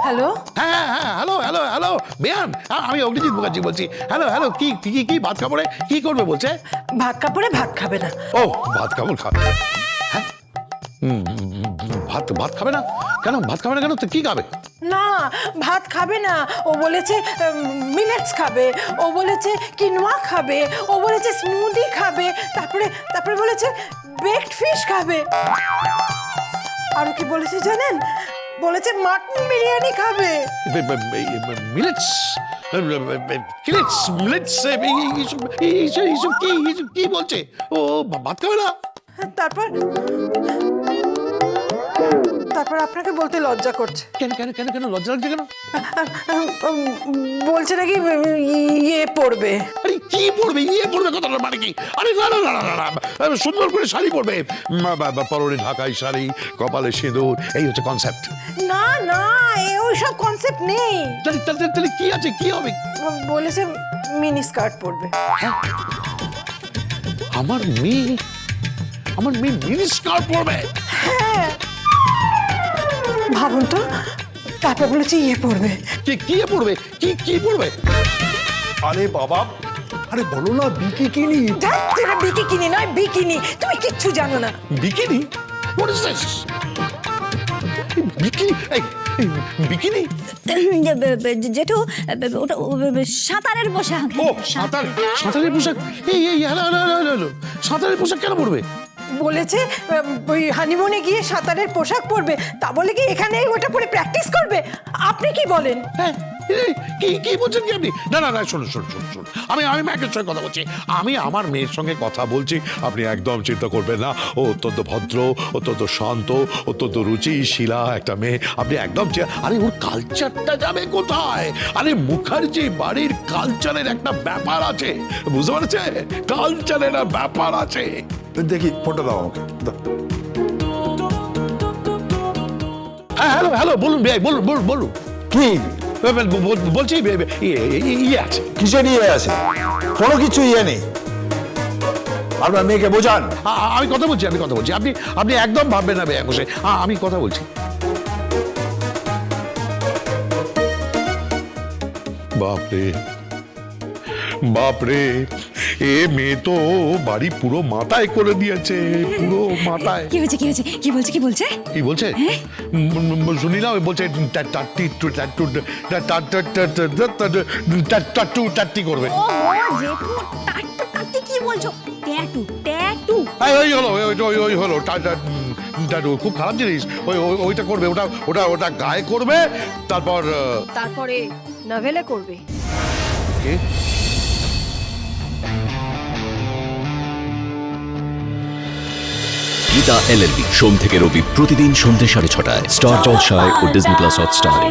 Hello, হ্যাঁ হ্যাঁ hello hello hello বেয়ান, আমি অগ্নিজিৎ মুখার্জি বলছি। হ্যালো হ্যালো, কি কি কি ভাত কাপড়ে কি করবে বলছে? ভাত কাপড়ে ভাত খাবে না। ও ভাত কাপড় খাবে? হ্যাঁ ভাত ভাত খাবে না কেন? ভাত খাবে না কেন? তো কি খাবে? না, ভাত খাবে না। ও বলেছে মিলেটস খাবে, ও বলেছে কিনোয়া খাবে, ও বলেছে স্মুদি খাবে, তারপরে তারপরে বলেছে বেকড ফিশ খাবে। আর কি বলেছে জানেন? বলেছে মাটন বিরিয়ানি খাবে। মিলেটস কিলেটস মিলেটস এইসব কি বলছে? ও ভাত খাবে না? তারপর তারপর আপনাকে বলতে লজ্জা করছে। কেন কেন কেন কেন লজ্জা লাগছে কেন? বলছে নাকি ইয়ে পড়বে। আরে কি পড়বে? ইয়ে পড়বে কথাটা মানে কি? আরে না না না না না, সুন্দর করে শাড়ি পরবে, পরনে ঢাকাই শাড়ি, কপালে সিঁদুর, এই হচ্ছে কনসেপ্ট। না না, ওইসব কনসেপ্ট নেই। তাহলে কি আছে? কি হবে? বলেছে মিনি স্কার্ট পরবে। আমার মেয়ে মিনি স্কার্ট পরবে? হ্যাঁ, ভাবুন তো। তারপর বলেছে ইয়ে পরবে। কি পড়বে? কি পড়বে? আরে বাবা, আরে বলো না বিকিনি। তোরা বিকিনি নয়, বিকিনি। তুমি কিচ্ছু জানো না। Bikini? What is this? Bikini? Bikini? জেঠু, ওটা সাঁতারের পোশাক। ও সাঁতারের পোশাক। এই হ্যালো, সাঁতারের পোশাক কেন পরবে? বলেছে ওই হানিমুনে গিয়ে সাঁতারের পোশাক পরবে। তা বলে কি এখানে ওটা পরে প্র্যাকটিস করবে? আপনি কি বলেন? হ্যাঁ, কি বলছেন কি আপনি? না না না, শুনুন। আমি মায়ের সঙ্গে কথা বলছি। আমি আমার মেয়ের সঙ্গে কথা বলছি। আপনি একদম চিন্তা করবেন না। ও অত্যন্ত ভদ্র, অত্যন্ত শান্ত, অত্যন্ত রুচিশীলা একটা মেয়ে। আপনি একদম আরে ওর কালচারটা যাবে কোথায়? আরে মুখার্জি বাড়ির কালচারের একটা ব্যাপার আছে, বুঝতে পারছে? কালচারের একটা ব্যাপার আছে। দেখি ফটো দাও আমাকে, দাও। হ্যাঁ হ্যালো বলুন ভাই, বলুন। কি বলছি ইয়ে আছে। কিসের ইয়ে আছে? কোনো কিছু ইয়ে নেই। আপনার মেয়েকে বোঝান। আমি কথা বলছি। আপনি একদম ভাববেন না বেয়া বসে, আমি কথা বলছি। বাপরে, এ মেয়ে তো বাড়ি পুরো মাথায় করে দিয়েছে, পুরো মাথায়। কি হয়েছে? কি বলছে? কি বলছে শুনি না? ওই বলছে টাট্টি করবে। ও জেঠু, টাট্টু কি বলছো? ট্যাটু। ওই হলো টাট্টু, খুব খারাপ জিনিস। ওইটা করবে, ওটা গায়ে করবে, তারপরে নভেলে করবে। গীতা LLB সোম থেকে রবি প্রতিদিন সন্ধ্যে 6:30টায় স্টার জলসায় ও ডিজনি প্লাস হটস্টারে।